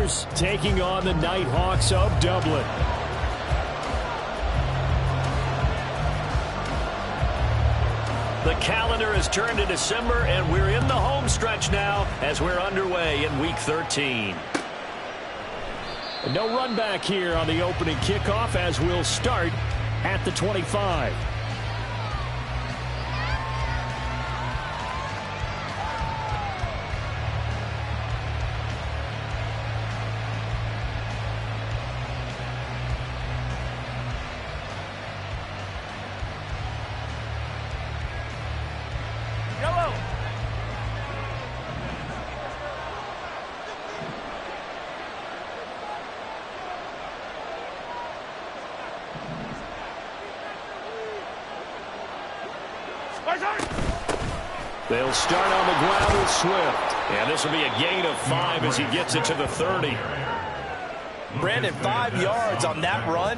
Steelers taking on the Nighthawks of Dublin. The calendar has turned to December, and we're in the home stretch now as we're underway in Week 13. And no run back here on the opening kickoff as we'll start at the 25. They'll start on the ground with Swift. And this will be a gain of 5 as he gets it to the 30. Brandon, 5 yards on that run.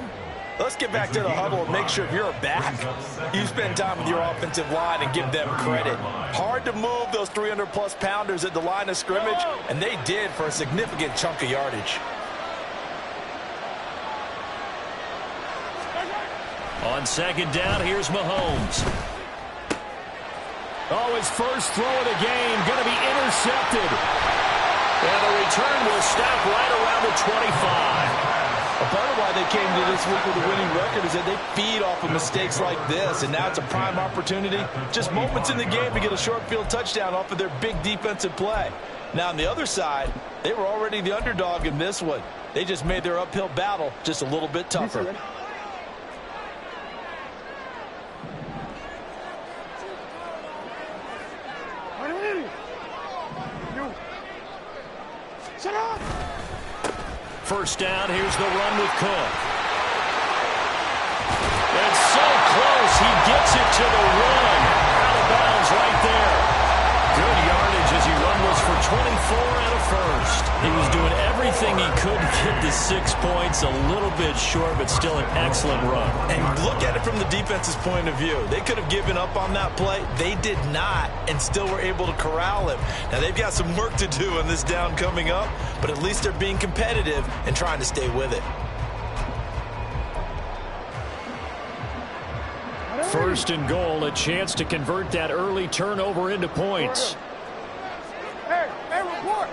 Let's get back to the huddle and make sure if you're a back, you spend time with your offensive line and give them credit. Hard to move those 300-plus pounders at the line of scrimmage, and they did for a significant chunk of yardage. On second down, here's Mahomes. Oh, his first throw of the game going to be intercepted. And the return will stop right around the 25. A part of why they came to this week with a winning record is that they feed off of mistakes like this, and now it's a prime opportunity. Just moments in the game to get a short field touchdown off of their big defensive play. Now, on the other side, they were already the underdog in this one. They just made their uphill battle just a little bit tougher. First down, here's the run with Cook. It's so close, he gets it to the one. Out of bounds right there. Good yardage as he rumbles for 24 and a first. He was doing everything he could to get the 6 points, a little bit short, but still an excellent run. And look at it from the defense's point of view. They could have given up on that play. They did not, and still were able to corral him. Now, they've got some work to do on this down coming up, but at least they're being competitive and trying to stay with it. First and goal, a chance to convert that early turnover into points. Hey, report!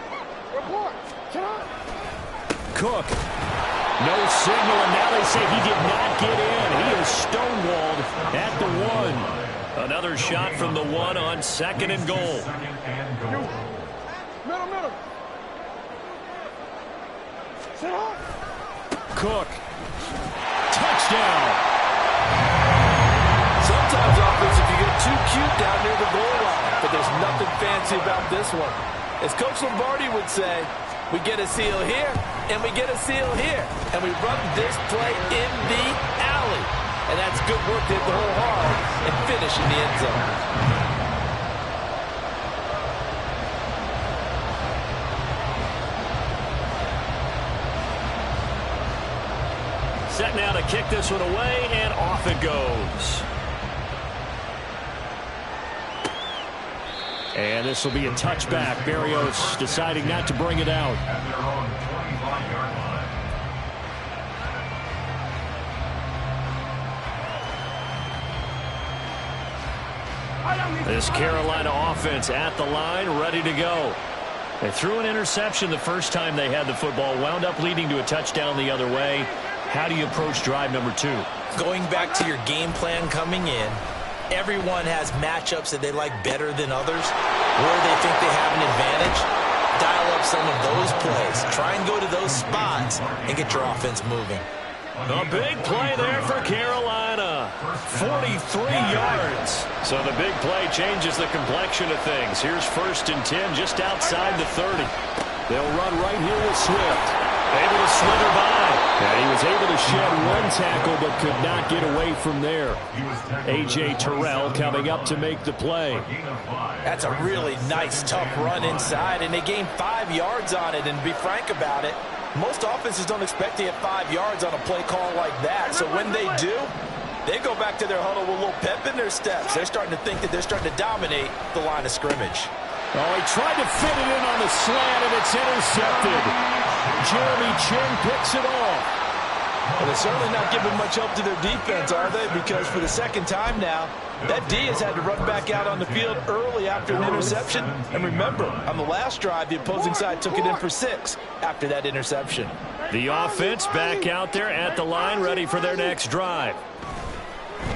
Cook. No signal, and now they say he did not get in. He is stonewalled at the 1. Another shot from the 1 on second and goal. Middle. Sit up. Cook. Touchdown. Sometimes offense, if you get too cute down near the goal line, but there's nothing fancy about this one. As Coach Lombardi would say, we get a seal here, and we get a seal here, and we run this play in the alley. And that's good work to hit the hole hard and finish in the end zone. Set now to kick this one away, and off it goes. And this will be a touchback. Berrios deciding not to bring it out. This Carolina offense at the line, ready to go. They threw an interception the first time they had the football, wound up leading to a touchdown the other way. How do you approach drive number 2? Going back to your game plan coming in, everyone has matchups that they like better than others, where they think they have an advantage. Dial up some of those plays. Try and go to those spots and get your offense moving. A big play there for Carolina. 43 yards. So the big play changes the complexion of things. Here's first and 10 just outside the 30. They'll run right here with Swift. Able to slither by. And he was able to shed one tackle but could not get away from there. A.J. Terrell coming up to make the play. That's a really nice, tough run inside, and they gained 5 yards on it. And to be frank about it, most offenses don't expect to get 5 yards on a play call like that. So when they do, they go back to their huddle with a little pep in their steps. They're starting to think that they're starting to dominate the line of scrimmage. Oh, he tried to fit it in on the slant, and it's intercepted. Jeremy Chin picks it off. Well, they're certainly not giving much help to their defense, are they? Because for the second time now, that D has had to run back out on the field early after an interception. And remember, on the last drive, the opposing side took it in for 6 after that interception. The offense back out there at the line, ready for their next drive.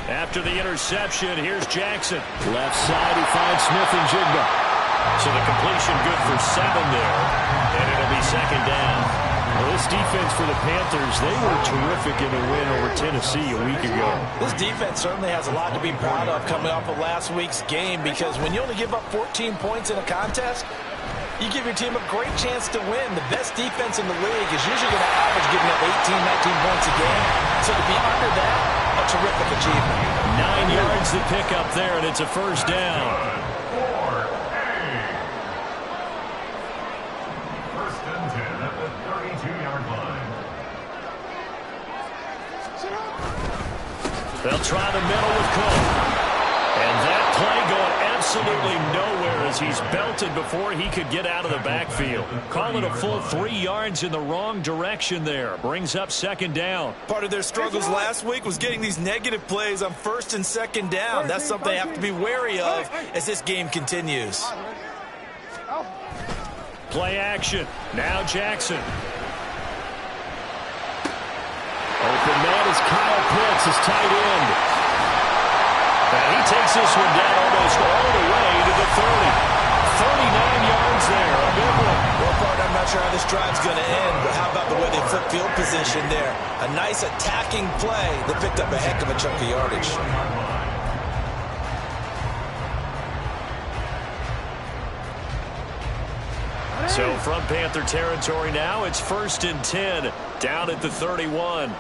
After the interception, here's Jackson. Left side, he finds Smith and Jigba. So the completion good for 7 there, and it'll be second down. Well, this defense for the Panthers, they were terrific in a win over Tennessee a week ago. This defense certainly has a lot to be proud of coming off of last week's game, because when you only give up 14 points in a contest, you give your team a great chance to win. The best defense in the league is usually going to average giving up 18, 19 points a game. So to be under that, a terrific achievement. 9 yards to pick up there, and it's a first down. They'll try the middle with Cook. And that play going absolutely nowhere as he's belted before he could get out of the backfield. Call it a full 3 yards in the wrong direction there. Brings up second down. Part of their struggles last week was getting these negative plays on first and second down. That's something they have to be wary of as this game continues. Play action. Now Jackson. Open man is Kyle Pitts, his tight end. And he takes this one down almost all the way to the 30. 39 yards there, a big one. Well, partner, I'm not sure how this drive's going to end, but how about the way they flip field position there? A nice attacking play that picked up a heck of a chunk of yardage. So from Panther territory now, it's 1st and 10, down at the 31.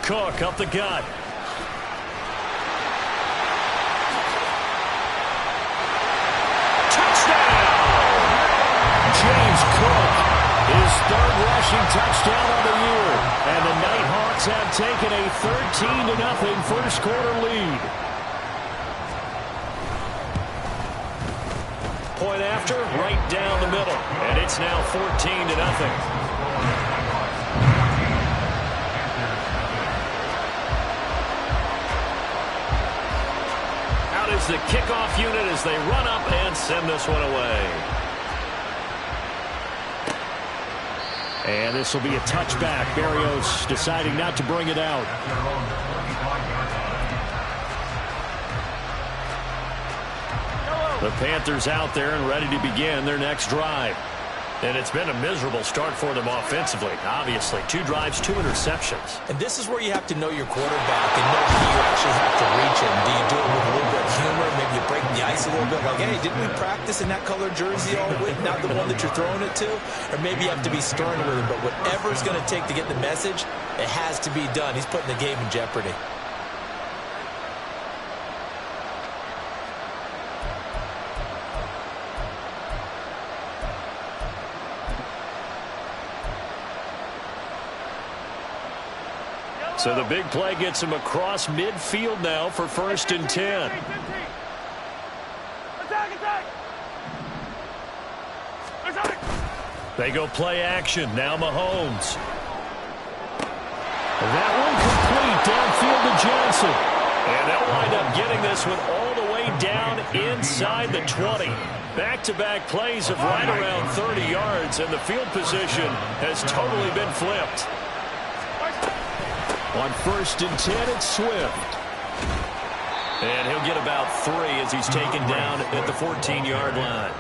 Cook up the gut. Touchdown! James Cook, his 3rd rushing touchdown of the year. And the Nighthawks have taken a 13-0 first quarter lead. Point after, right down the middle. And it's now 14-0. Is the kickoff unit as they run up and send this one away. And this will be a touchback. Barrios deciding not to bring it out. The Panthers out there and ready to begin their next drive. And it's been a miserable start for them offensively. Obviously, 2 drives, 2 interceptions. And this is where you have to know your quarterback and know that you actually have to reach him. Do you do it with a little bit of humor? Maybe you break the ice a little bit. Like, hey, didn't we practice in that color jersey all week? Not the one that you're throwing it to? Or maybe you have to be stern with him. But whatever it's going to take to get the message, it has to be done. He's putting the game in jeopardy. So the big play gets him across midfield now for 1st and 10. They go play action. Now Mahomes. That one complete downfield to Johnson. And they'll wind up getting this one all the way down inside the 20. Back-to-back plays of right around 30 yards, and the field position has totally been flipped. On 1st and 10, it's Swift. And he'll get about 3 as he's taken down at the 14-yard line.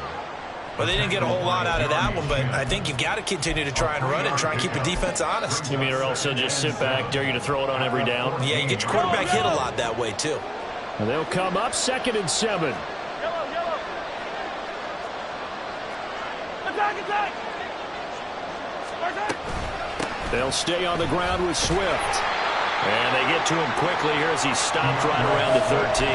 Well, they didn't get a whole lot out of that one, but I think you've got to continue to try and run it and try and keep the defense honest. You mean, or else they'll just sit back, dare you to throw it on every down? Yeah, you get your quarterback hit a lot that way, too. And they'll come up 2nd and 7. They'll stay on the ground with Swift. And they get to him quickly here as he's stopped right around the 13.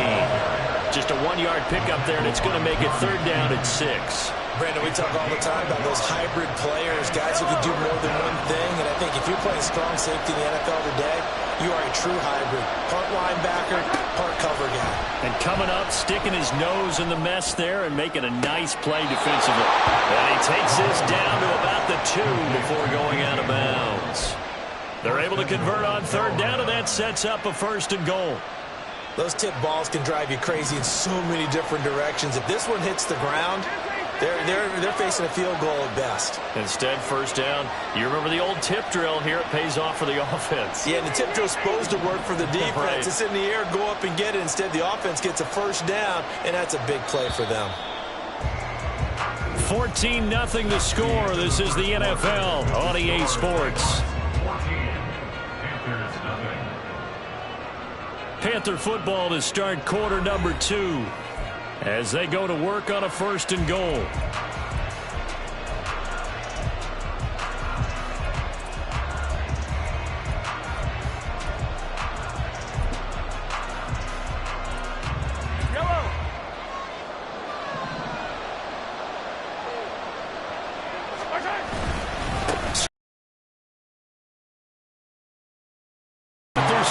Just a 1-yard pickup there, and it's going to make it 3rd down and 6. Brandon, we talk all the time about those hybrid players, guys who can do more than one thing. And I think if you're playing strong safety in the NFL today, you are a true hybrid. Part linebacker, part cover guy. And coming up, sticking his nose in the mess there and making a nice play defensively. And he takes this down to about the 2 before going out of bounds. They're able to convert on 3rd down, and that sets up a 1st and goal. Those tip balls can drive you crazy in so many different directions. If this one hits the ground, they're facing a field goal at best. Instead, 1st down. You remember the old tip drill here. It pays off for the offense. Yeah, and the tip drill's supposed to work for the defense. Right. It's in the air, go up and get it. Instead, the offense gets a 1st down, and that's a big play for them. 14-0 the score. This is the NFL on EA Sports. Panther football to start quarter number 2 as they go to work on a 1st and goal.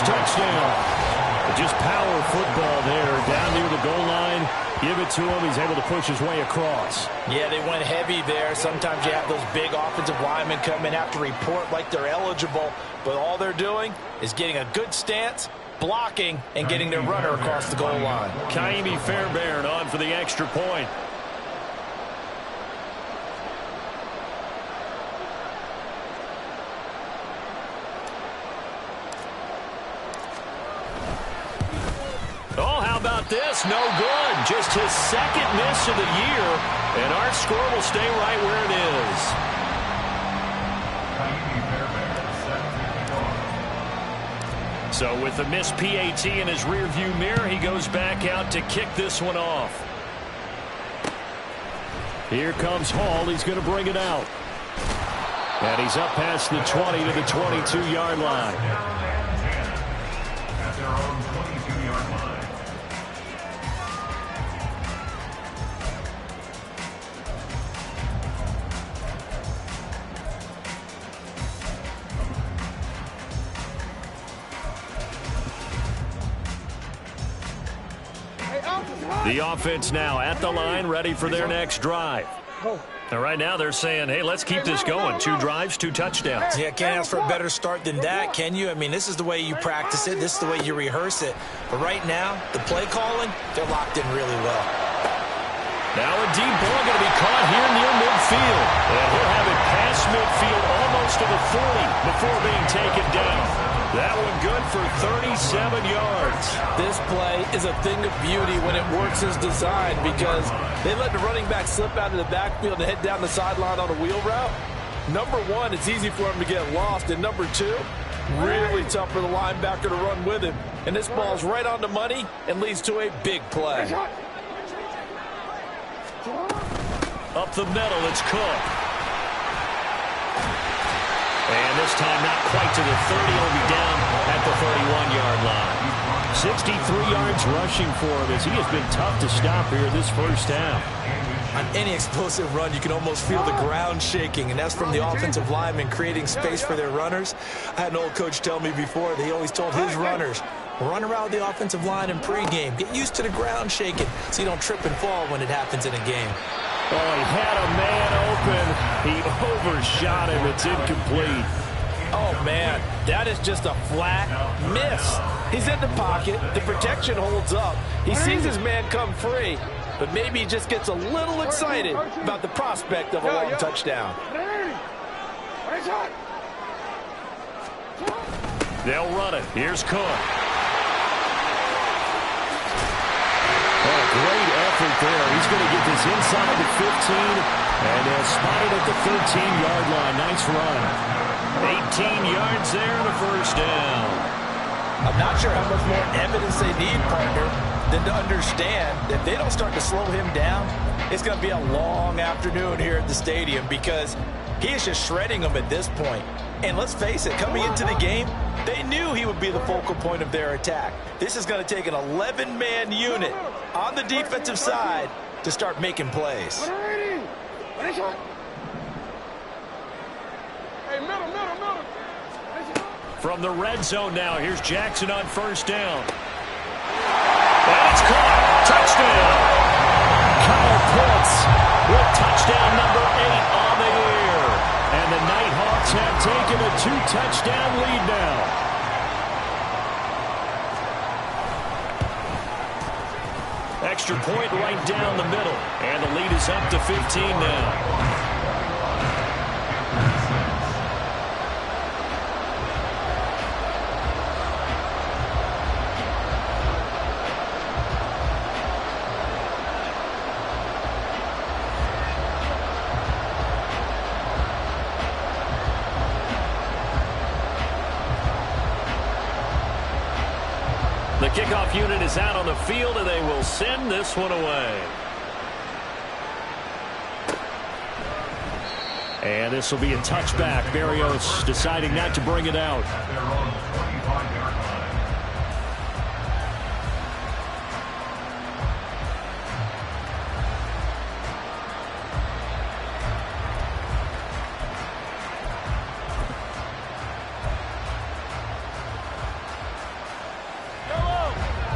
Touchdown. Just power football there down near the goal line. Give it to him. He's able to push his way across. Yeah, they went heavy there. Sometimes you have those big offensive linemen come in, have to report like they're eligible, but all they're doing is getting a good stance, blocking, and getting their runner across the goal line. Kaimi Fairbairn on for the extra point. Oh, how about this? No good. Just his 2nd miss of the year, and our score will stay right where it is. So with the missed PAT in his rearview mirror, he goes back out to kick this one off. Here comes Hall. He's going to bring it out. And he's up past the 20 to the 22-yard line. The offense now at the line, ready for their next drive. And right now they're saying, hey, let's keep this going. 2 drives, 2 touchdowns. Yeah, can't ask for a better start than that, can you? I mean, this is the way you practice it. This is the way you rehearse it. But right now, the play calling, they're locked in really well. Now a deep ball going to be caught here near midfield. And he'll have it past midfield almost to the 40 before being taken down. That one good for 37 yards. This play is a thing of beauty when it works as designed because they let the running back slip out of the backfield and head down the sideline on a wheel route. Number 1, it's easy for him to get lost. And number 2, really tough for the linebacker to run with him. And this ball's right on the money and leads to a big play. Up the middle, it's Cook. And this time not quite to the 30. He'll be down at the 31-yard line. 63 yards rushing for him as he has been tough to stop here this 1st half. On any explosive run, you can almost feel the ground shaking, and that's from the offensive linemen creating space for their runners. I had an old coach tell me before that he always told his runners, run around the offensive line in pregame. Get used to the ground shaking so you don't trip and fall when it happens in a game. Oh, he had a man open. He overshot him. It's incomplete. Oh, man, that is just a flat miss. He's in the pocket. The protection holds up. He sees his man come free, but maybe he just gets a little excited about the prospect of a long touchdown. They'll run it. Here's Cook. Oh, great effort there. He's going to get this inside the 15, and they'll spot it at the 13-yard line. Nice run. 18 yards there and a 1st down. I'm not sure how much more evidence they need, partner, than to understand that if they don't start to slow him down, it's going to be a long afternoon here at the stadium because He is just shredding them at this point. And let's face it, coming into the game, they knew he would be the focal point of their attack. This is going to take an 11-man unit on the defensive side to start making plays. Hey, middle. From the red zone now, here's Jackson on first down. And it's caught. Touchdown. Kyle Pitts with touchdown number 8 on the year. And the Nighthawks have taken a 2-touchdown lead now. Extra point right down the middle. And the lead is up to 15 now. The kickoff unit is out on the field, and they will send this one away. And this will be a touchback. Berrios deciding not to bring it out.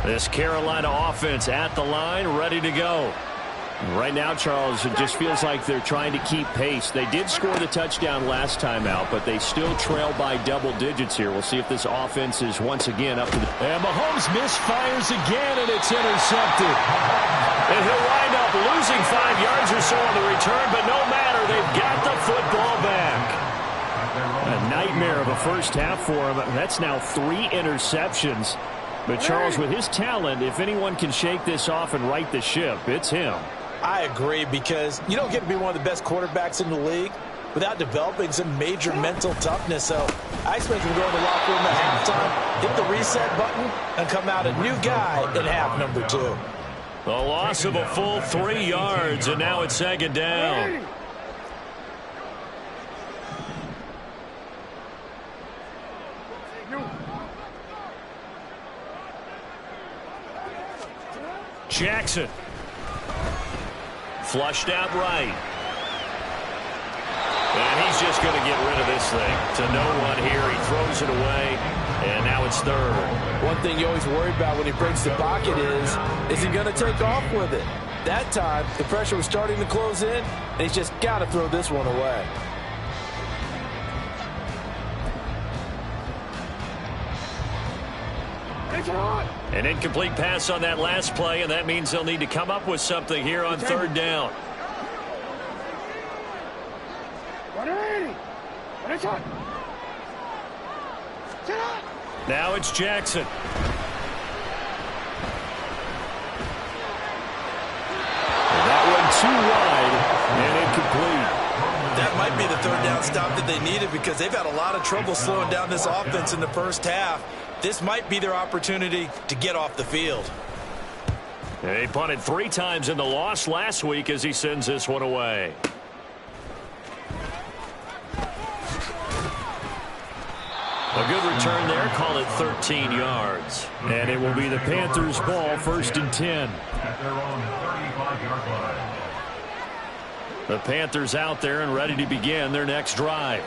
This Carolina offense at the line, ready to go. Right now, Charles, it just feels like they're trying to keep pace. They did score the touchdown last time out, but they still trail by double digits here. We'll see if this offense is once again up to the... And Mahomes misfires again, and it's intercepted. And he'll wind up losing 5 yards or so on the return, but no matter, they've got the football back. A nightmare of a first half for him. That's now 3 interceptions. But, Charles, with his talent, if anyone can shake this off and right the ship, it's him. I agree, because you don't get to be one of the best quarterbacks in the league without developing some major mental toughness. So I expect him to go in the locker room at halftime, hit the reset button, and come out a new guy in half number 2. The loss of a full 3 yards, and now it's second down. Jackson. Flushed out right. And he's just going to get rid of this thing. To no one here. He throws it away. And now it's third. One thing you always worry about when he breaks the pocket is he going to take off with it? That time, the pressure was starting to close in, and he's just got to throw this one away. An incomplete pass on that last play, and that means they'll need to come up with something here on third down. Now it's Jackson. And that one too wide and incomplete. That might be the third down stop that they needed, because they've had a lot of trouble slowing down this offense in the first half. This might be their opportunity to get off the field. He punted 3 times in the loss last week as he sends this one away. A good return there. Call it 13 yards. And it will be the Panthers' ball, 1st and 10. The Panthers out there and ready to begin their next drive.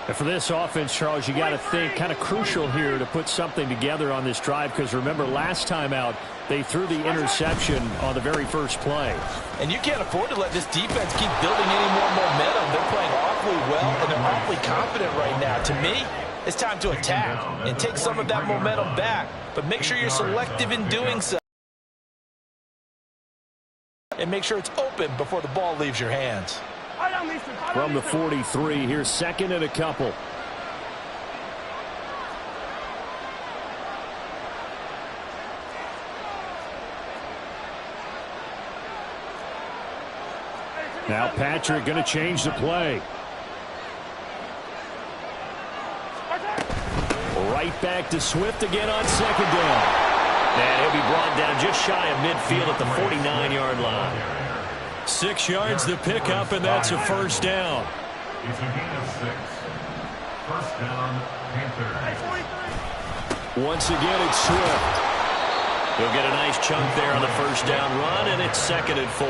And for this offense, Charles, you got to think kind of crucial here to put something together on this drive, because remember last time out they threw the interception on the very first play. And you can't afford to let this defense keep building any more momentum. They're playing awfully well, and they're awfully confident right now. To me, it's time to attack and take some of that momentum back, but make sure you're selective in doing so. And make sure it's open before the ball leaves your hands. From the 43, here's 2nd and a couple. Now Patrick going to change the play. Right back to Swift again on 2nd down. And he'll be brought down just shy of midfield at the 49-yard line. 6 yards to pick up, and that's a 1st down. It's a gain of 6. First down, Panthers. Once again, it's Swift. He'll get a nice chunk there on the first down run, and it's 2nd and 4.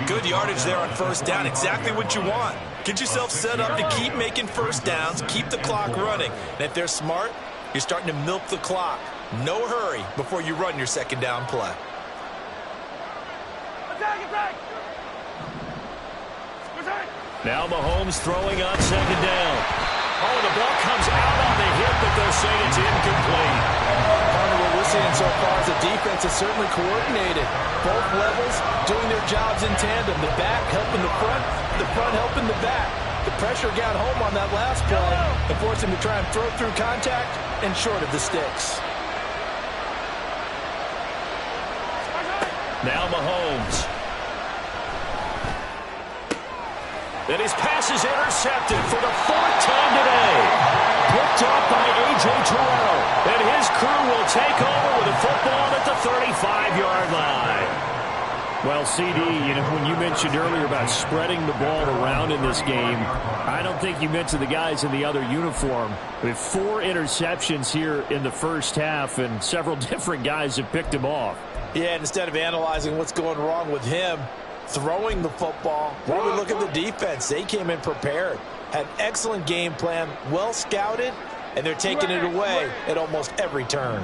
Good yardage there on first down. Exactly what you want. Get yourself set up to keep making first downs, keep the clock running. And if they're smart, you're starting to milk the clock. No hurry before you run your second down play. Now Mahomes throwing on 2nd down. Oh, the ball comes out on the hit, but they'll say it's incomplete. What we're seeing so far is the defense is certainly coordinated. Both levels doing their jobs in tandem. The back helping the front helping the back. The pressure got home on that last play and forced him to try and throw through contact and short of the sticks. Now Mahomes. And his pass is intercepted for the 4th time today. Picked up by A.J. Terrell. And his crew will take over with a football at the 35-yard line. Well, CD, when you mentioned earlier about spreading the ball around in this game, I don't think you mentioned the guys in the other uniform. We have 4 interceptions here in the first half, and several different guys have picked him off. Yeah, instead of analyzing what's going wrong with him, throwing the football, when we look at the defense, they came in prepared, had an excellent game plan, well scouted, and they're taking it away at almost every turn.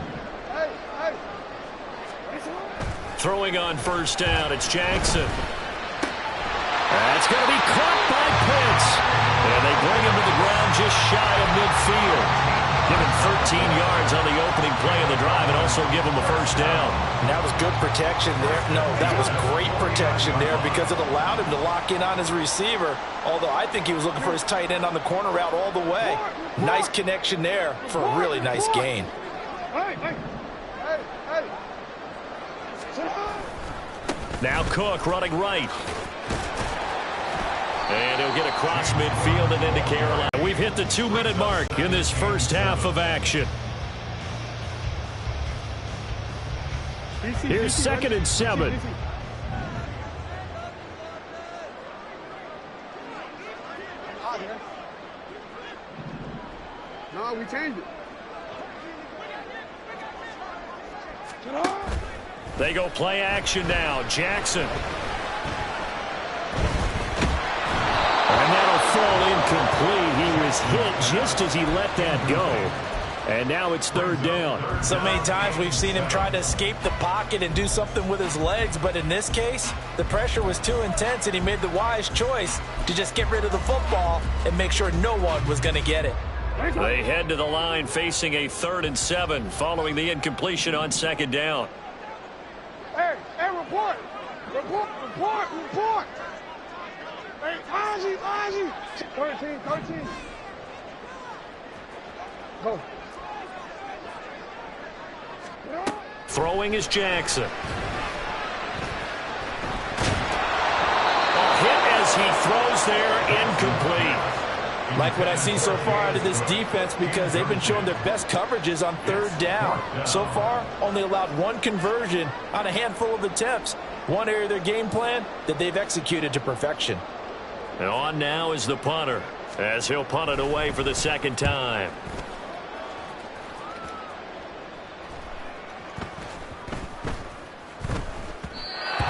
Throwing on first down, it's Jackson. That's going to be caught by Pitts. And they bring him to the ground just shy of midfield. Give him 13 yards on the opening play of the drive and also give him a first down. And that was good protection there. No, that was great protection there because it allowed him to lock in on his receiver, although I think he was looking for his tight end on the corner route all the way. Nice connection there for a really nice gain. Now Cook running right. And he'll get across midfield and into Carolina. We've hit the 2-minute mark in this first half of action. Here's 2nd and 7. No, we changed it. They go play action now. Jackson. And that'll fall incomplete. He was hit just as he let that go. And now it's 3rd down. So many times we've seen him try to escape the pocket and do something with his legs, but in this case, the pressure was too intense and he made the wise choice to just get rid of the football and make sure no one was going to get it. They head to the line facing a 3rd and 7 following the incompletion on 2nd down. Hey, report. Hey, Ozzy. 13. Go. Throwing is Jackson. A hit as he throws there, incomplete. Like what I see so far out of this defense because they've been showing their best coverages on 3rd down. So far, only allowed 1 conversion on a handful of attempts. One area of their game plan that they've executed to perfection. And on now is the punter as he'll punt it away for the 2nd time.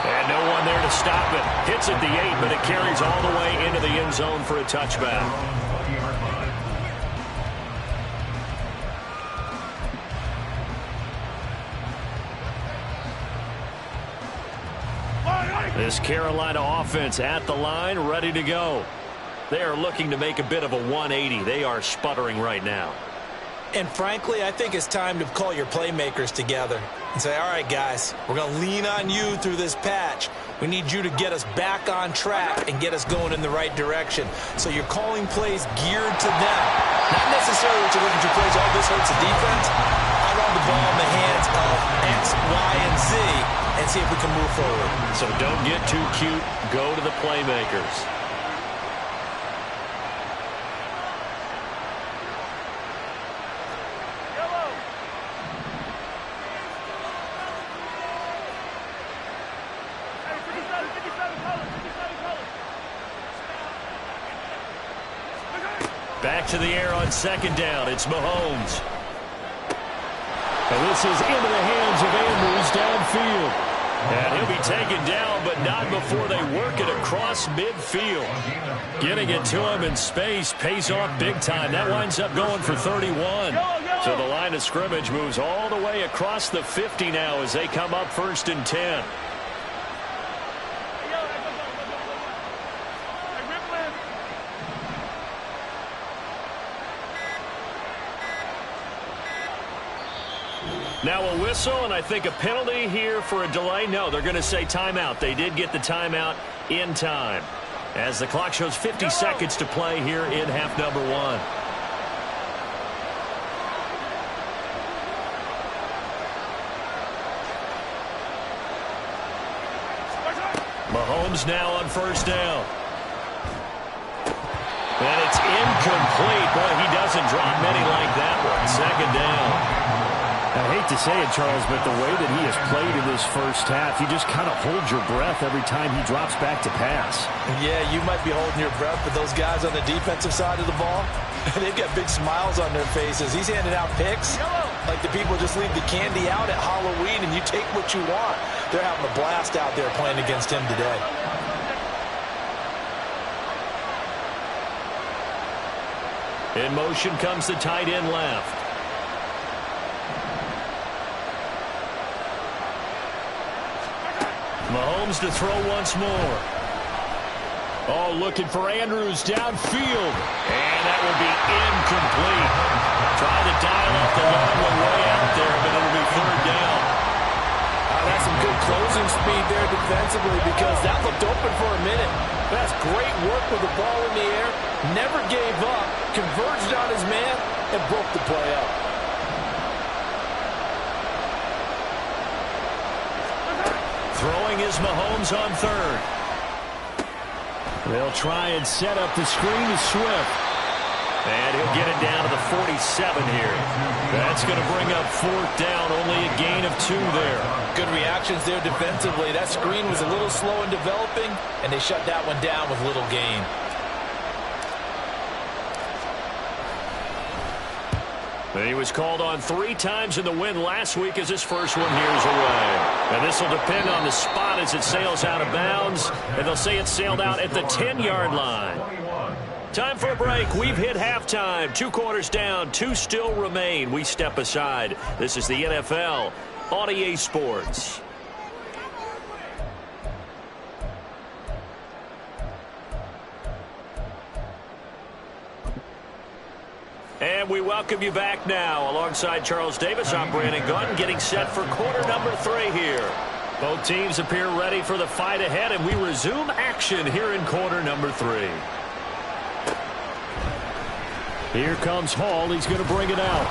And no one there to stop it. Hits at the 8, but it carries all the way into the end zone for a touchback. This Carolina offense at the line, ready to go. They are looking to make a bit of a 180. They are sputtering right now. And frankly, I think it's time to call your playmakers together and say, all right, guys, we're going to lean on you through this patch. We need you to get us back on track and get us going in the right direction. So you're calling plays geared to them. Not necessarily what you're looking to plays, oh, this hurts the defense. I want the ball in the hands of X, Y, and Z and see if we can move forward. So don't get too cute. Go to the playmakers. Back to the air on second down. It's Mahomes. And this is into the hands of Andrews downfield. And he'll be taken down, but not before they work it across midfield. Getting it to him in space pays off big time. That winds up going for 31. So the line of scrimmage moves all the way across the 50 now as they come up 1st and 10. Now a whistle, and I think a penalty here for a delay. No, they're going to say timeout. They did get the timeout in time. As the clock shows 50 seconds to play here in half number 1. Mahomes now on 1st down. And it's incomplete. Boy, he doesn't drop many like that one. 2nd down. I hate to say it, Charles, but the way that he has played in this first half, you just kind of hold your breath every time he drops back to pass. Yeah, you might be holding your breath, but those guys on the defensive side of the ball, they've got big smiles on their faces. He's handing out picks like the people just leave the candy out at Halloween and you take what you want. They're having a blast out there playing against him today. In motion comes the tight end left. Mahomes to throw once more. Oh, looking for Andrews downfield. And that will be incomplete. Trying to dial up the long one way out there, but it'll be 3rd down. That's some good closing speed there defensively because that looked open for a minute. That's great work with the ball in the air. Never gave up. Converged on his man and broke the play up. Throwing is Mahomes on 3rd. They'll try and set up the screen to Swift. And he'll get it down to the 47 here. That's going to bring up 4th down. Only a gain of 2 there. Good reactions there defensively. That screen was a little slow in developing, and they shut that one down with little gain. He was called on 3 times in the win last week as his first one here is away. And this will depend on the spot as it sails out of bounds. And they'll say it sailed out at the 10-yard line. Time for a break. We've hit halftime. 2 quarters down. 2 still remain. We step aside. This is the NFL on EA Sports. And we welcome you back now. Alongside Charles Davis, I'm Brandon Gunn, getting set for quarter number 3 here. Both teams appear ready for the fight ahead, and we resume action here in quarter number 3. Here comes Hall. He's going to bring it out.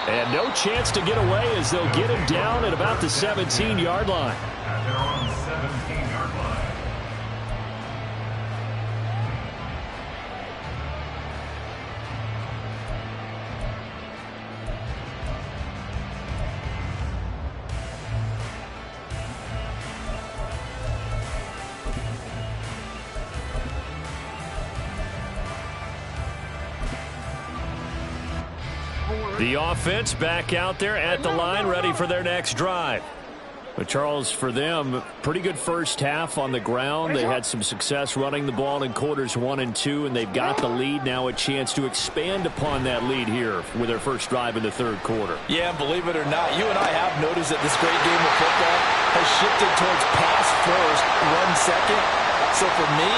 And no chance to get away as they'll get him down at about the 17-yard line. And they're on the 17-yard line. The offense back out there at the line, ready for their next drive. But Charles, for them, pretty good first half on the ground. They had some success running the ball in quarters 1 and 2, and they've got the lead now, a chance to expand upon that lead here with their first drive in the 3rd quarter. Yeah, believe it or not, you and I have noticed that this great game of football has shifted towards pass first, run second. So for me,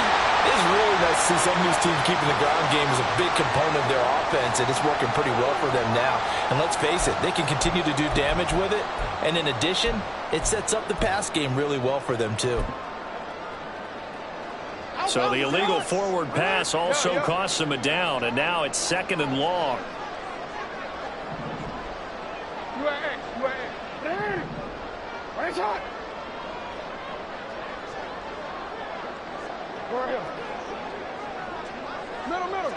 it's really nice to see some of these teams keeping the ground game as a big component of their offense, and it's working pretty well for them now. And let's face it, they can continue to do damage with it. And in addition, it sets up the pass game really well for them, too. So the illegal forward pass also costs them a down, and now it's 2nd and long. Middle.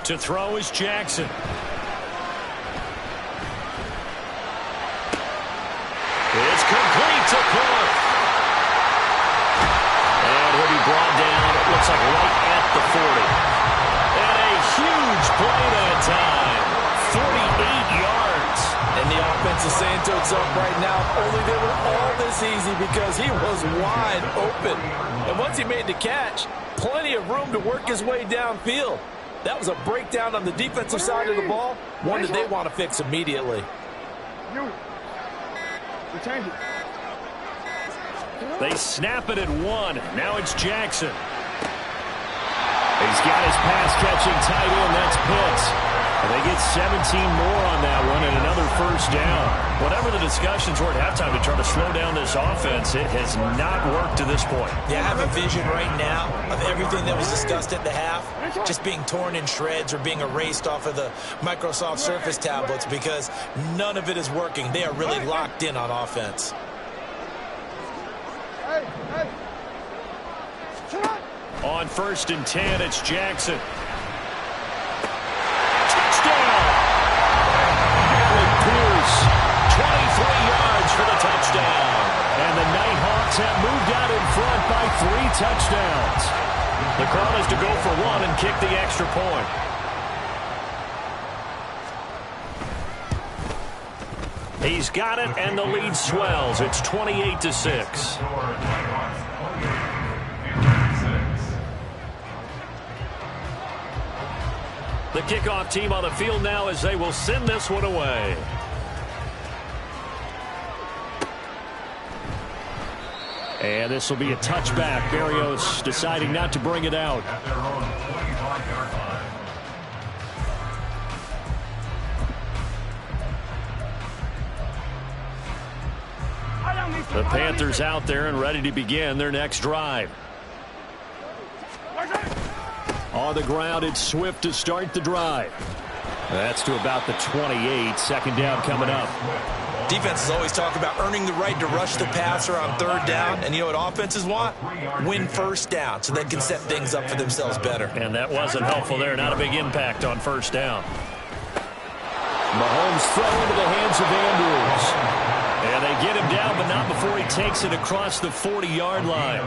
To throw is Jackson. It's complete to Clark. And he'll be brought down, it looks looks like right at the 40. And a huge play that time. 48 yards. And the offense is saying to itself right now, only they were all this easy because he was wide open. And once he made the catch, plenty of room to work his way downfield. That was a breakdown on the defensive side of the ball, one that they want to fix immediately. Change it. They snap it at 1. Now it's Jackson. He's got his pass-catching tight end. That's Pitts. And they get 17 more on that one and another first down. Whatever the discussions were at halftime to try to slow down this offense, it has not worked to this point. Yeah, I have a vision right now of everything that was discussed at the half just being torn in shreds or being erased off of the Microsoft Surface tablets because none of it is working. They are really locked in on offense. On 1st and 10, it's Jackson. Touchdown! With Pierce, 23 yards for the touchdown. And the Nighthawks have moved out in front by 3 touchdowns. The call is to go for 1 and kick the extra point. He's got it, and the lead swells. It's 28-6. The kickoff team on the field now as they will send this one away. And this will be a touchback. Berrios deciding not to bring it out. The Panthers out there and ready to begin their next drive. On the ground, it's Swift to start the drive. That's to about the 28. Second down coming up. Defenses always talk about earning the right to rush the passer on 3rd down. And you know what offenses want? Win 1st down so they can set things up for themselves better. And that wasn't helpful there. Not a big impact on 1st down. Mahomes throw into the hands of Andrews. And they get him down, but not before he takes it across the 40-yard line.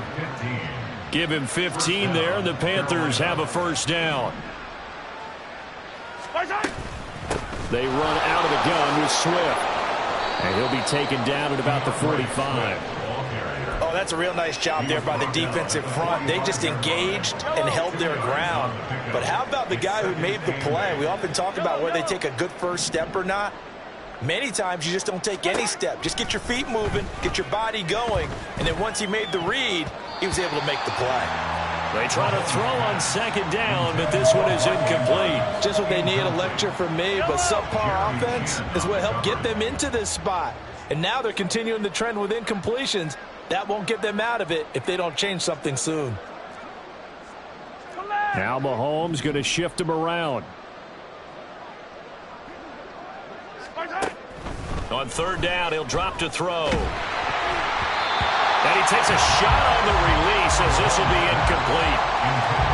Give him 15 there. The Panthers have a 1st down. They run out of the gun with Swift. And he'll be taken down at about the 45. Oh, that's a real nice job there by the defensive front. They just engaged and held their ground. But how about the guy who made the play? We often talk about whether they take a good first step or not. Many times you just don't take any step. Just get your feet moving, get your body going, and then once he made the read, he was able to make the play. They try to throw on 2nd down, but this one is incomplete. Just what they need, a lecture from me, but subpar offense is what helped get them into this spot. And now they're continuing the trend with incompletions. That won't get them out of it if they don't change something soon. Now Mahomes going to shift him around. On 3rd down, he'll drop to throw. And he takes a shot on the release as this will be incomplete.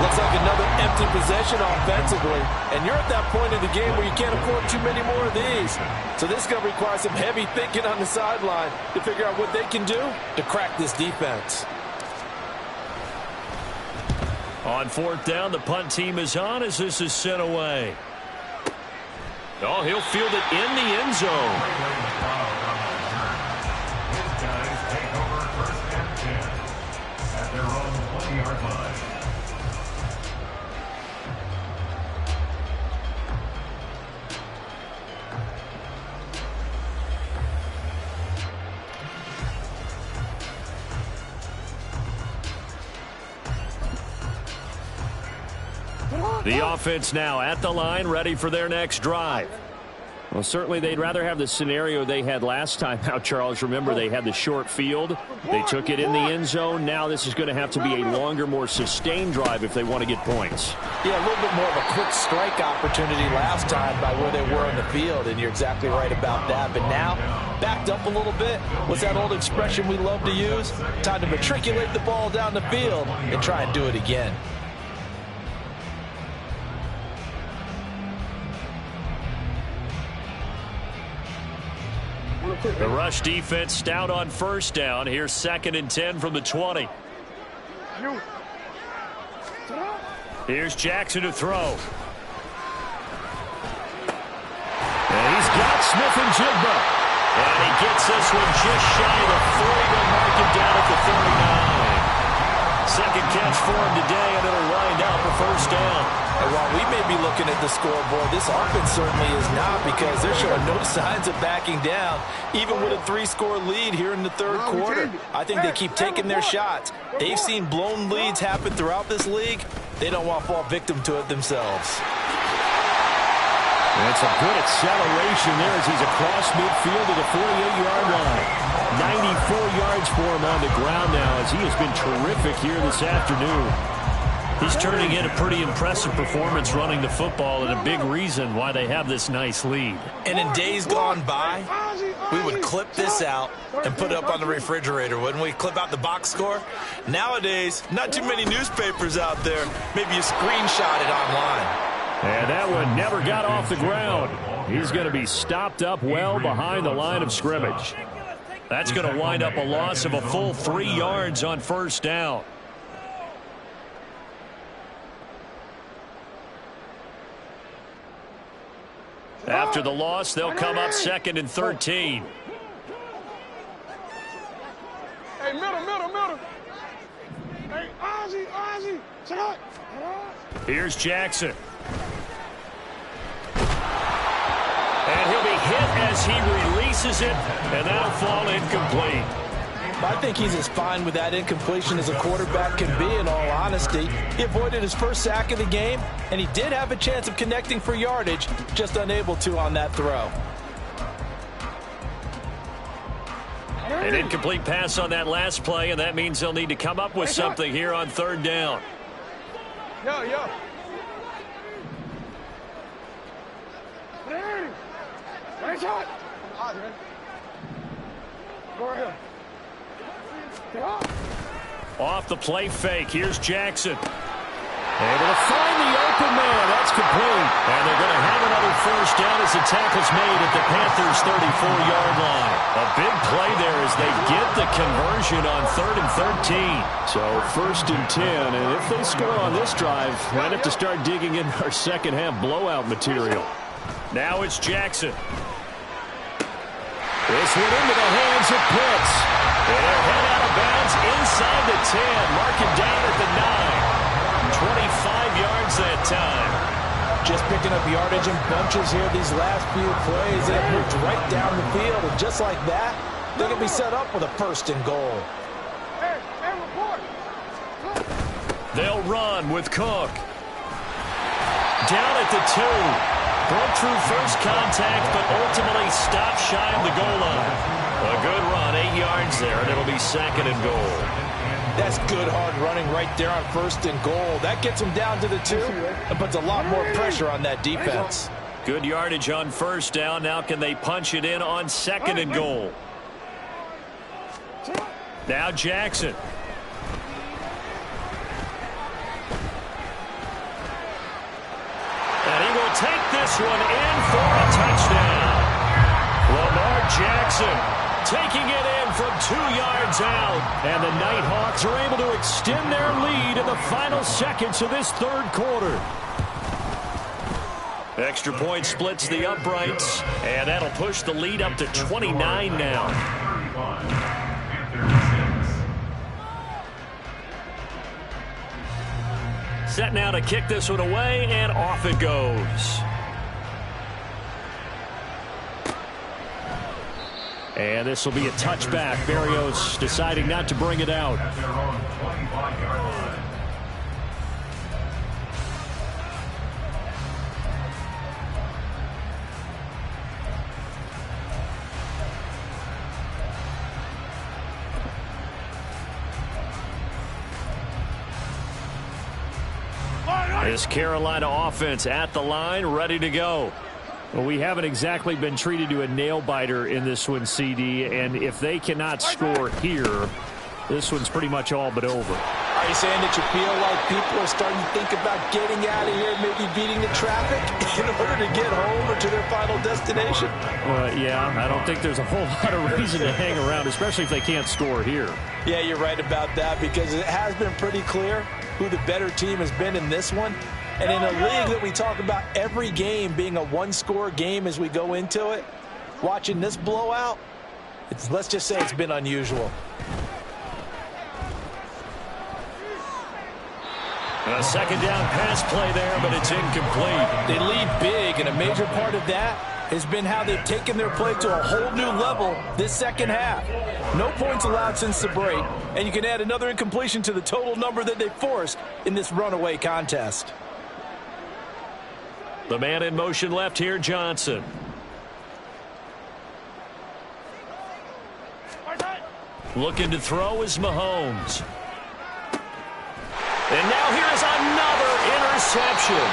Looks like another empty possession offensively. And you're at that point in the game where you can't afford too many more of these. So this is going to require some heavy thinking on the sideline to figure out what they can do to crack this defense. On 4th down, the punt team is on as this is sent away. Oh, he'll field it in the end zone. The offense now at the line, ready for their next drive. Well, certainly they'd rather have the scenario they had last time out, Charles. Remember, they had the short field. They took it in the end zone. Now this is going to have to be a longer, more sustained drive if they want to get points. Yeah, a little bit more of a quick strike opportunity last time by where they were on the field, and you're exactly right about that. But now, backed up a little bit. What's that old expression we love to use? Time to matriculate the ball down the field and try and do it again. The rush defense stout on 1st down. Here's 2nd and 10 from the 20. Here's Jackson to throw. And he's got Smith and Jigba. And he gets this one just shy of the 40 to mark him down at the 39. Second catch for him today, and it'll wind out for first down. And while we may be looking at the scoreboard, this offense certainly is not, because they're showing no signs of backing down, even with a 3-score lead here in the third quarter. I think they keep taking their shots. They've seen blown leads happen throughout this league. They don't want to fall victim to it themselves. That's a good acceleration there as he's across midfield to the 48-yard line. 94 yards for him on the ground now, as he has been terrific here this afternoon. He's turning in a pretty impressive performance running the football, and a big reason why they have this nice lead. And in days gone by, we would clip this out and put it up on the refrigerator, wouldn't we? Clip out the box score. Nowadays, not too many newspapers out there. Maybe you screenshot it online. And that one never got off the ground. He's going to be stopped up well behind the line of scrimmage. That's going to wind up a loss of a full 3 yards on first down. After the loss, they'll come up 2nd and 13. Hey, middle. Hey, Ozzie, check out. Here's Jackson. And he'll be hit as he releases it, and that'll fall incomplete. I think he's as fine with that incompletion as a quarterback can be, in all honesty. He avoided his first sack of the game, and he did have a chance of connecting for yardage, just unable to on that throw. An incomplete pass on that last play, and that means they'll need to come up with something here on third down. Yo. Nice shot. Go ahead. Off the play fake. Here's Jackson. Able to find the open man. That's complete. And they're going to have another first down as the tackle's made at the Panthers' 34-yard line. A big play there as they get the conversion on 3rd and 13. So 1st and 10, and if they score on this drive, might have to start digging in our second half blowout material. Now it's Jackson. This one into the hands of Pitts. And they'll head out of bounds inside the 10. Mark him down at the 9. 25 yards that time. Just picking up yardage in bunches here these last few plays. They moved right down the field, and just like that, they can be set up with a 1st and goal. Hey, report. They'll run with Cook. Down at the 2. Broke through first contact, but ultimately stopped shy of the goal line. A good run, 8 yards there, and it'll be 2nd and goal. That's good hard running right there on 1st and goal. That gets him down to the 2 and puts a lot more pressure on that defense. Good yardage on first down. Now can they punch it in on 2nd and goal? Now Jackson. And he will take this one in for a touchdown. Lamar Jackson taking it in from 2 yards out. And the Nighthawks are able to extend their lead in the final seconds of this third quarter. Extra point splits the uprights, and that'll push the lead up to 29 now. Set now to kick this one away, and off it goes. And this will be a touchback. Berrios deciding not to bring it out. This Carolina offense at the line, ready to go. Well, we haven't exactly been treated to a nail-biter in this one, CD, and if they cannot score here, this one's pretty much all but over. Are you saying that you feel like people are starting to think about getting out of here, maybe beating the traffic in order to get home or to their final destination? Yeah, I don't think there's a whole lot of reason to hang around, especially if they can't score here. Yeah, you're right about that, because it has been pretty clear who the better team has been in this one. And in a league that we talk about every game being a one-score game as we go into it, watching this blowout, let's just say it's been unusual. A second down pass play there, but it's incomplete. They lead big, and a major part of that has been how they've taken their play to a whole new level this second half. No points allowed since the break, and you can add another incompletion to the total number that they forced in this runaway contest. The man in motion left here, Johnson. Looking to throw is Mahomes. And now here's another interception.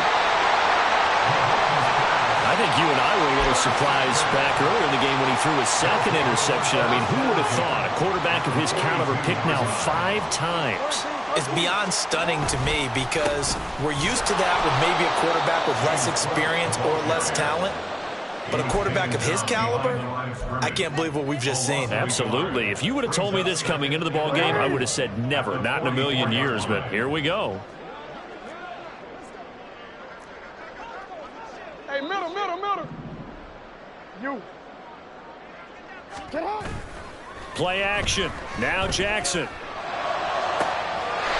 I think you and I were a little surprised back earlier in the game when he threw his second interception. I mean, who would have thought a quarterback of his caliber picked now 5 times? It's beyond stunning to me because we're used to that with maybe a quarterback with less experience or less talent. But a quarterback of his caliber, I can't believe what we've just seen. Absolutely. If you would have told me this coming into the ball game, I would have said never, not in a million years. But here we go. Hey, middle. You. Get out. Play action. Now Jackson.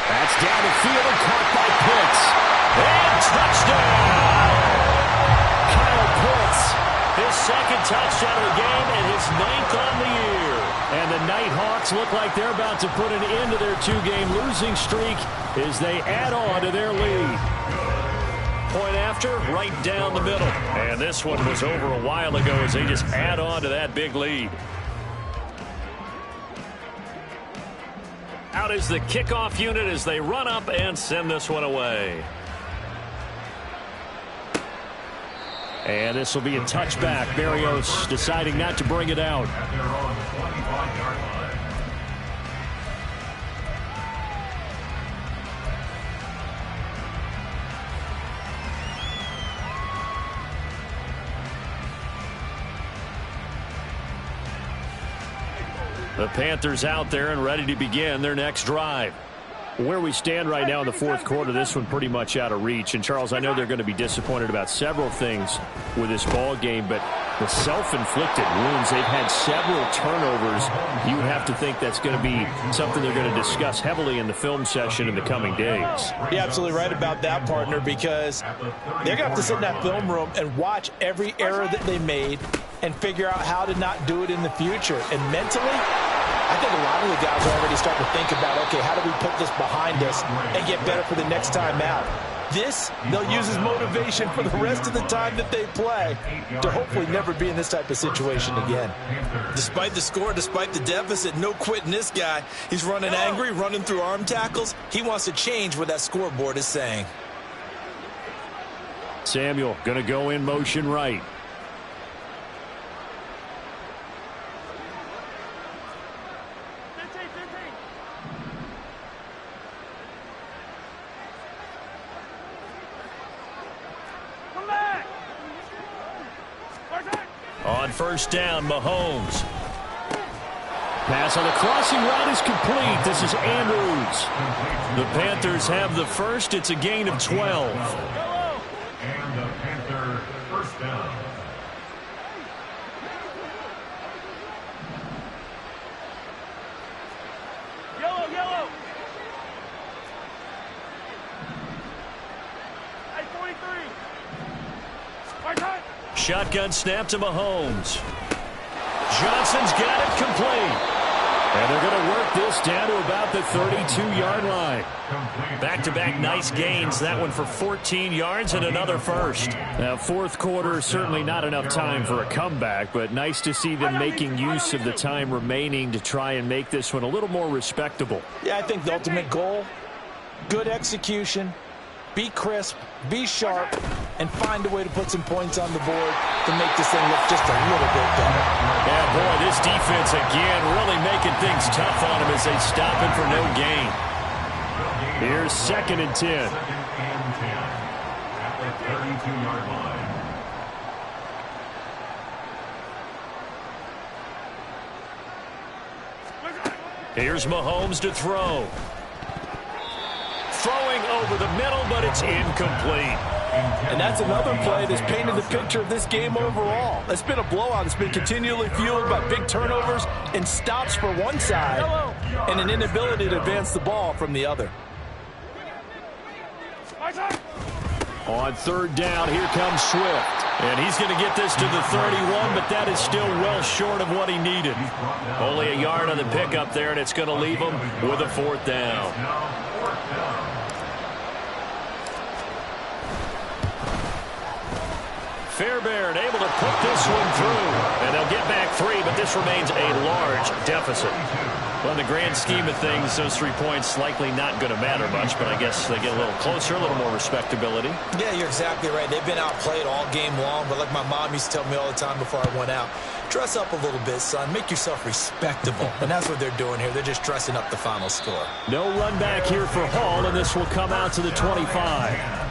That's down the field and caught by Pitts. And touchdown! Kyle Pitts. His second touchdown of the game and his 9th on the year. And the Nighthawks look like they're about to put an end to their 2-game losing streak as they add on to their lead. Point after, right down the middle. And this one was over a while ago as they just add on to that big lead. Out is the kickoff unit as they run up and send this one away. And this will be a touchback. Barrios deciding not to bring it out. At their own 25-yard line. The Panthers out there and ready to begin their next drive. Where we stand right now in the fourth quarter, this one pretty much out of reach. And, Charles, I know they're going to be disappointed about several things with this ball game, but the self-inflicted wounds, they've had several turnovers. You would have to think that's going to be something they're going to discuss heavily in the film session in the coming days. You're absolutely right about that, partner, because they're going to have to sit in that film room and watch every error that they made and figure out how to not do it in the future. And mentally, I think a lot of the guys are already starting to think about, okay, how do we put this behind us and get better for the next time out? This, they'll use as motivation for the rest of the time that they play to hopefully never be in this type of situation again. Despite the score, despite the deficit, no quitting this guy. He's running angry, running through arm tackles. He wants to change what that scoreboard is saying. Samuel going to go in motion right. On first down, Mahomes. Pass on the crossing route is complete. This is Andrews. The Panthers have the first. It's a gain of 12. And the Panther first down. Yellow. Hey, 43. My time. Shotgun snap to Mahomes. Johnson's got it complete. And they're going to work this down to about the 32-yard line. Back-to-back nice gains. That one for 14 yards and another first. Now, fourth quarter, certainly not enough time for a comeback, but nice to see them making use of the time remaining to try and make this one a little more respectable. Yeah, I think the ultimate goal, good execution, be crisp, be sharp, and find a way to put some points on the board to make this thing look just a little bit better. Yeah, boy, this defense again really making things tough on him as they stop him for no gain. Here's 2nd and 10. 2nd and 10 at the 32-yard line. Here's Mahomes to throw. throwing over the middle, but it's incomplete. And that's another play that's painted the picture of this game overall. It's been a blowout. It's been continually fueled by big turnovers and stops for one side and an inability to advance the ball from the other. On third down, here comes Swift. And he's going to get this to the 31, but that is still well short of what he needed. Only a yard on the pickup there, and it's going to leave him with a fourth down. Fairbairn able to put this one through. And they'll get back 3, but this remains a large deficit. Well, in the grand scheme of things, those 3 points likely not going to matter much, but I guess they get a little closer, a little more respectability. Yeah, you're exactly right. They've been outplayed all game long, but like my mom used to tell me all the time before I went out, dress up a little bit, son. Make yourself respectable. And that's what they're doing here. They're just dressing up the final score. No run back here for Hall, and this will come out to the 25.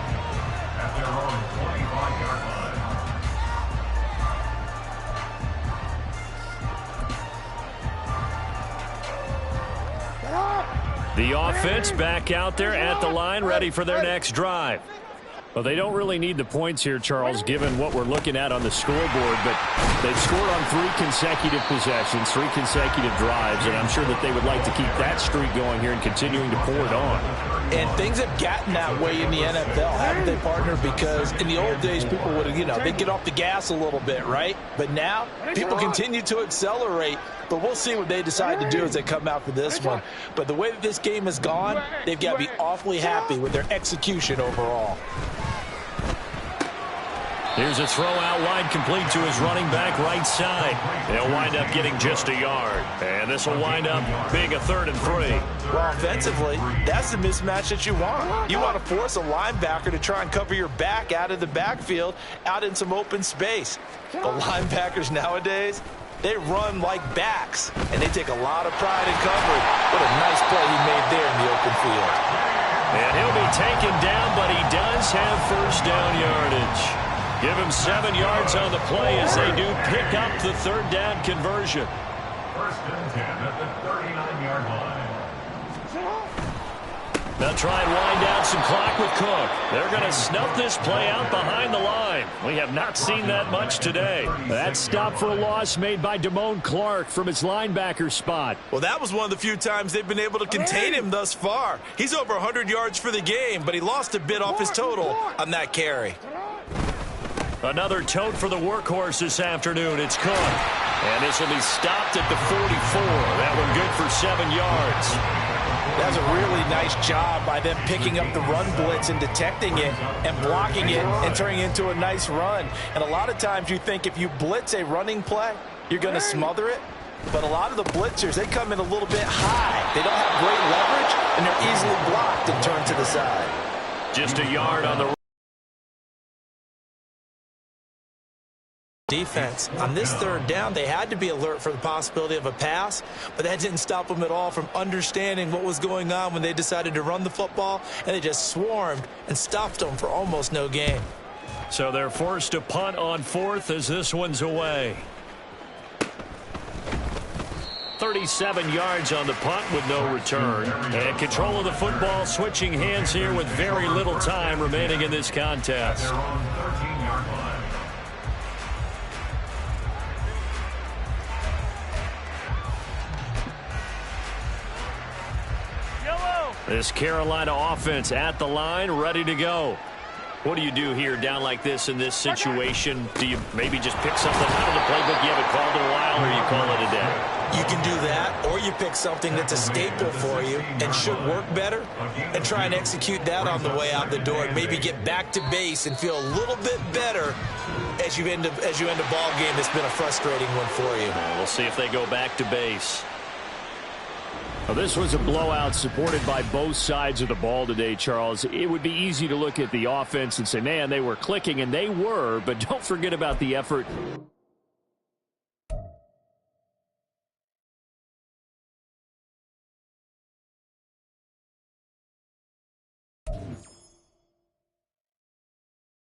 The offense back out there at the line, ready for their next drive. Well, they don't really need the points here, Charles, given what we're looking at on the scoreboard, but they've scored on 3 consecutive possessions, 3 consecutive drives, and I'm sure that they would like to keep that streak going here and continuing to pour it on. And things have gotten that way in the NFL, haven't they, partner? Because in the old days, people would have, they'd get off the gas a little bit, right? But now, people continue to accelerate. But we'll see what they decide to do as they come out for this one. But the way that this game has gone, they've got to be awfully happy with their execution overall. Here's a throw out wide, complete to his running back right side. They'll wind up getting just a yard. And this will wind up being a 3rd and 3. Well, offensively, that's the mismatch that you want. You want to force a linebacker to try and cover your back out of the backfield, out in some open space. The linebackers nowadays, they run like backs, and they take a lot of pride in coverage. What a nice play he made there in the open field. And he'll be taken down, but he does have first down yardage. Give him 7 yards on the play as they do pick up the 3rd down conversion. 1st and 10 at the 39-yard line. They'll try and wind down some clock with Cook. They're going to snuff this play out behind the line. We have not seen that much today. That stop for a loss made by Damone Clark from his linebacker spot. Well, that was one of the few times they've been able to contain him thus far. He's over 100 yards for the game, but he lost a bit off his total on that carry. Another tote for the workhorse this afternoon. It's Cook. And this will be stopped at the 44. That one good for 7 yards. That's a really nice job by them picking up the run blitz and detecting it and blocking it and turning it into a nice run. And a lot of times you think if you blitz a running play, you're going to smother it. But a lot of the blitzers, they come in a little bit high. They don't have great leverage, and they're easily blocked and turned to the side. Just a yard on the defense. On this 3rd down, they had to be alert for the possibility of a pass, but that didn't stop them at all from understanding what was going on when they decided to run the football, and they just swarmed and stopped them for almost no gain. So they're forced to punt on 4th as this one's away. 37 yards on the punt with no return. And control of the football switching hands here with very little time remaining in this contest. They're on 13-yard line. This Carolina offense at the line, ready to go. What do you do here down like this in this situation? Do you maybe just pick something out of the playbook you haven't called in a while, or you call it a day? You can do that, or you pick something that's a staple for you and should work better and try and execute that on the way out the door and maybe get back to base and feel a little bit better as you end a ball game that's been a frustrating one for you. We'll see if they go back to base. Well, this was a blowout supported by both sides of the ball today, Charles. It would be easy to look at the offense and say, man, they were clicking, and they were, but don't forget about the effort